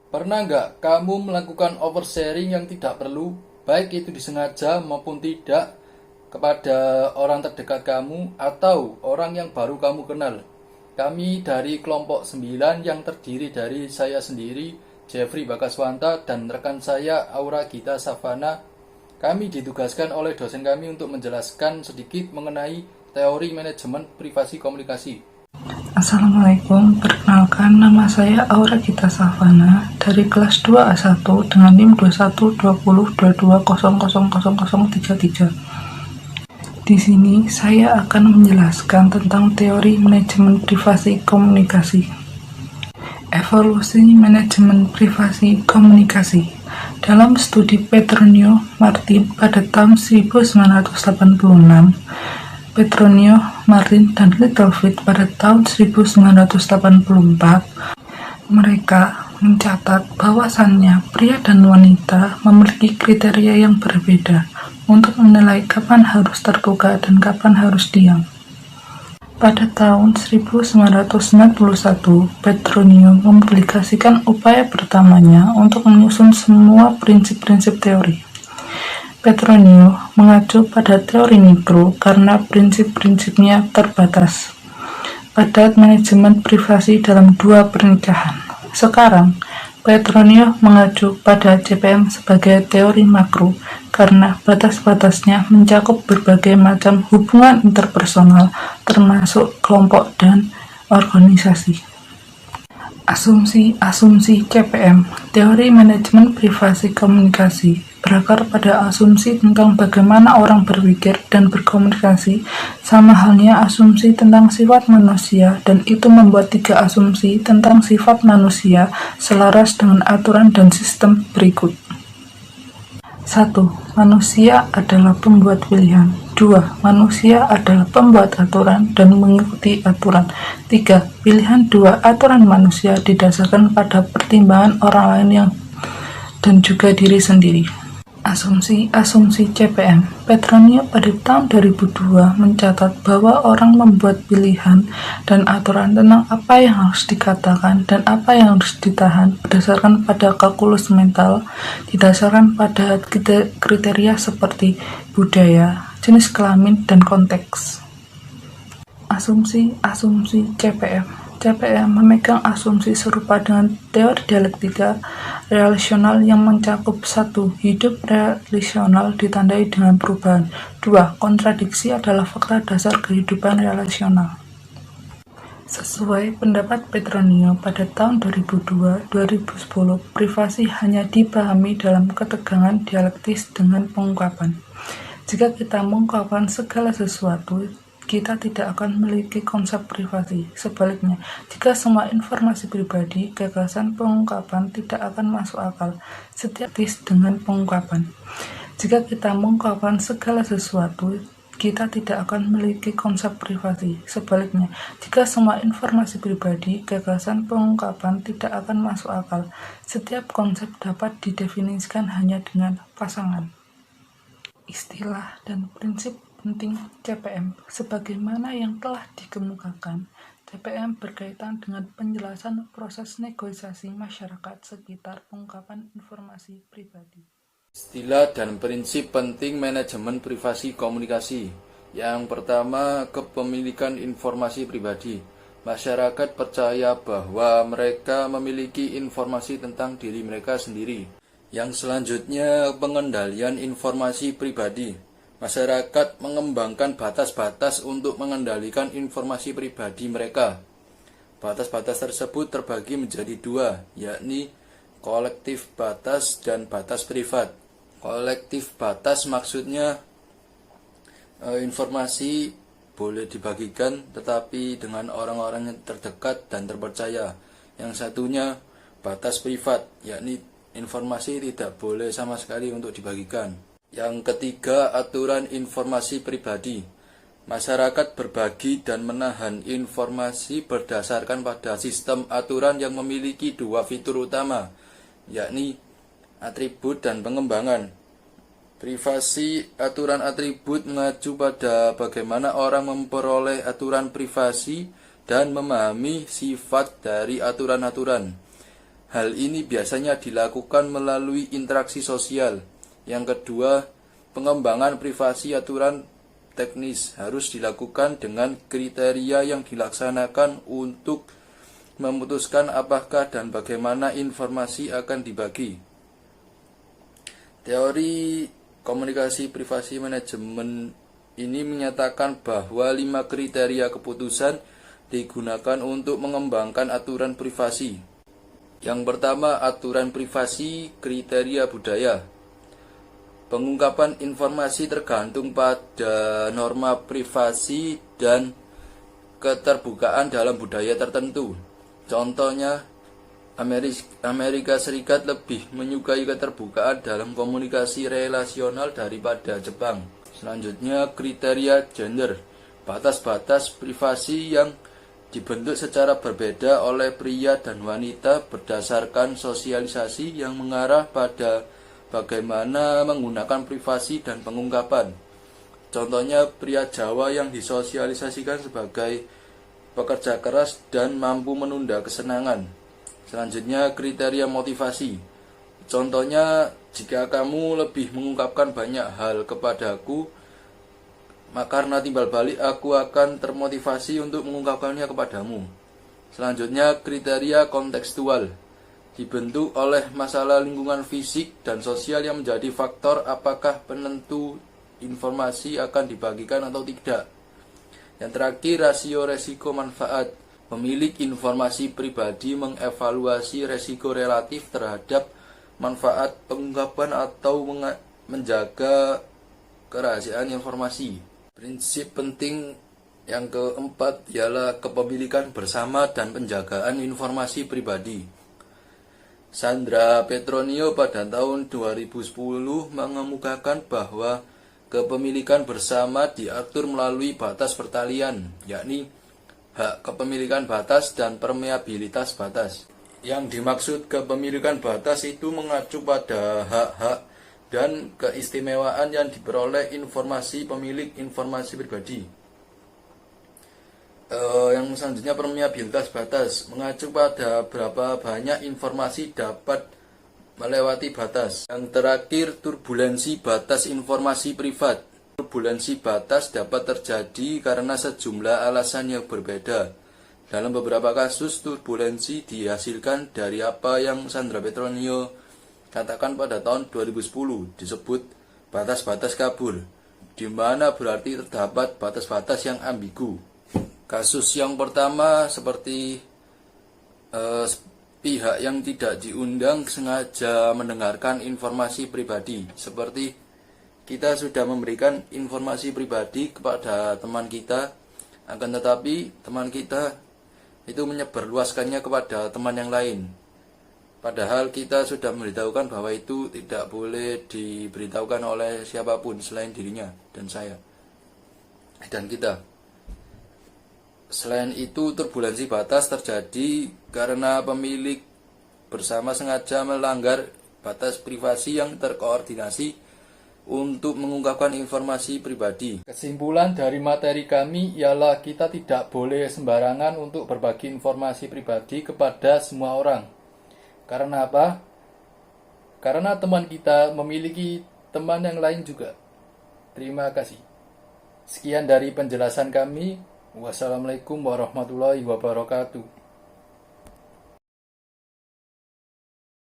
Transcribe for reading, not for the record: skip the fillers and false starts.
Pernah nggak kamu melakukan oversharing yang tidak perlu, baik itu disengaja maupun tidak, kepada orang terdekat kamu atau orang yang baru kamu kenal? Kami dari kelompok 9 yang terdiri dari saya sendiri, Jeffrey Bakaswanta, dan rekan saya Aura Gita Savana. Kami ditugaskan oleh dosen kami untuk menjelaskan sedikit mengenai teori manajemen privasi komunikasi. Assalamualaikum, perkenalkan nama saya Aura Gita Savana dari kelas 2A1 dengan NIM 212022000033. Di sini saya akan menjelaskan tentang teori manajemen privasi komunikasi. Evolusi manajemen privasi komunikasi. Dalam studi Petronio Martin pada tahun 1986, Petronio, Martin, dan Littlefield pada tahun 1984, mereka mencatat bahwasannya pria dan wanita memiliki kriteria yang berbeda untuk menilai kapan harus terbuka dan kapan harus diam. Pada tahun 1991, Petronio mempublikasikan upaya pertamanya untuk menyusun semua prinsip-prinsip teori. Petronio mengacu pada teori mikro karena prinsip-prinsipnya terbatas pada manajemen privasi dalam 2 pernikahan. Sekarang, Petronio mengacu pada CPM sebagai teori makro karena batas-batasnya mencakup berbagai macam hubungan interpersonal termasuk kelompok dan organisasi. Asumsi CPM, teori manajemen privasi komunikasi, berakar pada asumsi tentang bagaimana orang berpikir dan berkomunikasi, sama halnya asumsi tentang sifat manusia, dan itu membuat 3 asumsi tentang sifat manusia selaras dengan aturan dan sistem berikut. 1. Manusia adalah pembuat pilihan. 2. Manusia adalah pembuat aturan dan mengikuti aturan. 3. Pilihan 2 aturan manusia didasarkan pada pertimbangan orang lain dan juga diri sendiri. Asumsi CPM. Petronio pada tahun 2002 mencatat bahwa orang membuat pilihan dan aturan tentang apa yang harus dikatakan dan apa yang harus ditahan berdasarkan pada kalkulus mental, didasarkan pada kriteria seperti budaya, jenis kelamin, dan konteks. Asumsi CPM memegang asumsi serupa dengan teori dialektika relasional yang mencakup 1. Hidup relasional ditandai dengan perubahan. 2. Kontradiksi adalah fakta dasar kehidupan relasional. Sesuai pendapat Petronio pada tahun 2002-2010, privasi hanya dipahami dalam ketegangan dialektis dengan pengungkapan. Jika kita mengungkapkan segala sesuatu, kita tidak akan memiliki konsep privasi. Sebaliknya, jika semua informasi pribadi, gagasan pengungkapan tidak akan masuk akal. Setiap dengan pengungkapan. Jika kita mengungkapkan segala sesuatu, kita tidak akan memiliki konsep privasi. Sebaliknya, jika semua informasi pribadi, gagasan pengungkapan tidak akan masuk akal. Setiap konsep dapat didefinisikan hanya dengan pasangan. Istilah dan prinsip penting CPM. Sebagaimana yang telah dikemukakan, CPM berkaitan dengan penjelasan proses negosiasi masyarakat sekitar pengungkapan informasi pribadi. Istilah dan prinsip penting manajemen privasi komunikasi. Yang pertama, kepemilikan informasi pribadi. Masyarakat percaya bahwa mereka memiliki informasi tentang diri mereka sendiri. Yang selanjutnya, pengendalian informasi pribadi. Masyarakat mengembangkan batas-batas untuk mengendalikan informasi pribadi mereka. Batas-batas tersebut terbagi menjadi 2, yakni kolektif batas dan batas privat. Kolektif batas maksudnya informasi boleh dibagikan tetapi dengan orang-orang yang terdekat dan terpercaya. Yang satunya batas privat, yakni informasi tidak boleh sama sekali untuk dibagikan. Yang ketiga, aturan informasi pribadi. Masyarakat berbagi dan menahan informasi berdasarkan pada sistem aturan yang memiliki 2 fitur utama, yakni atribut dan pengembangan. Privasi aturan atribut mengacu pada bagaimana orang memperoleh aturan privasi dan memahami sifat dari aturan-aturan. Hal ini biasanya dilakukan melalui interaksi sosial. Yang kedua, pengembangan privasi aturan teknis harus dilakukan dengan kriteria yang dilaksanakan untuk memutuskan apakah dan bagaimana informasi akan dibagi. Teori komunikasi privasi manajemen ini menyatakan bahwa 5 kriteria keputusan digunakan untuk mengembangkan aturan privasi. Yang pertama, aturan privasi kriteria budaya. Pengungkapan informasi tergantung pada norma privasi dan keterbukaan dalam budaya tertentu. Contohnya, Amerika Serikat lebih menyukai keterbukaan dalam komunikasi relasional daripada Jepang. Selanjutnya, kriteria gender. Batas-batas privasi yang dibentuk secara berbeda oleh pria dan wanita berdasarkan sosialisasi yang mengarah pada bagaimana menggunakan privasi dan pengungkapan. Contohnya, pria Jawa yang disosialisasikan sebagai pekerja keras dan mampu menunda kesenangan. Selanjutnya, kriteria motivasi. Contohnya, jika kamu lebih mengungkapkan banyak hal kepadaku, maka karena timbal balik aku akan termotivasi untuk mengungkapkannya kepadamu. Selanjutnya, kriteria kontekstual. Dibentuk oleh masalah lingkungan fisik dan sosial yang menjadi faktor apakah penentu informasi akan dibagikan atau tidak. Yang terakhir, rasio resiko manfaat. Pemilik informasi pribadi mengevaluasi resiko relatif terhadap manfaat pengungkapan atau menjaga kerahasiaan informasi. Prinsip penting yang keempat ialah kepemilikan bersama dan penjagaan informasi pribadi. Sandra Petronio pada tahun 2010 mengemukakan bahwa kepemilikan bersama diatur melalui batas pertalian, yakni hak kepemilikan batas dan permeabilitas batas. Yang dimaksud kepemilikan batas itu mengacu pada hak-hak dan keistimewaan yang diperoleh informasi pemilik informasi pribadi. Yang selanjutnya, permeabilitas batas mengacu pada berapa banyak informasi dapat melewati batas. Yang terakhir, turbulensi batas informasi privat. Turbulensi batas dapat terjadi karena sejumlah alasan yang berbeda. Dalam beberapa kasus, turbulensi dihasilkan dari apa yang Sandra Petronio katakan pada tahun 2010 disebut batas-batas kabur, di mana berarti terdapat batas-batas yang ambigu. Kasus yang pertama seperti pihak yang tidak diundang sengaja mendengarkan informasi pribadi, seperti kita sudah memberikan informasi pribadi kepada teman kita, akan tetapi teman kita itu menyebarluaskannya kepada teman yang lain. Padahal kita sudah memberitahukan bahwa itu tidak boleh diberitahukan oleh siapapun selain dirinya dan saya dan kita. Selain itu, turbulensi batas terjadi karena pemilik bersama sengaja melanggar batas privasi yang terkoordinasi untuk mengungkapkan informasi pribadi. Kesimpulan dari materi kami ialah kita tidak boleh sembarangan untuk berbagi informasi pribadi kepada semua orang. Karena apa? Karena teman kita memiliki teman yang lain juga. Terima kasih. Sekian dari penjelasan kami. Wassalamualaikum warahmatullahi wabarakatuh.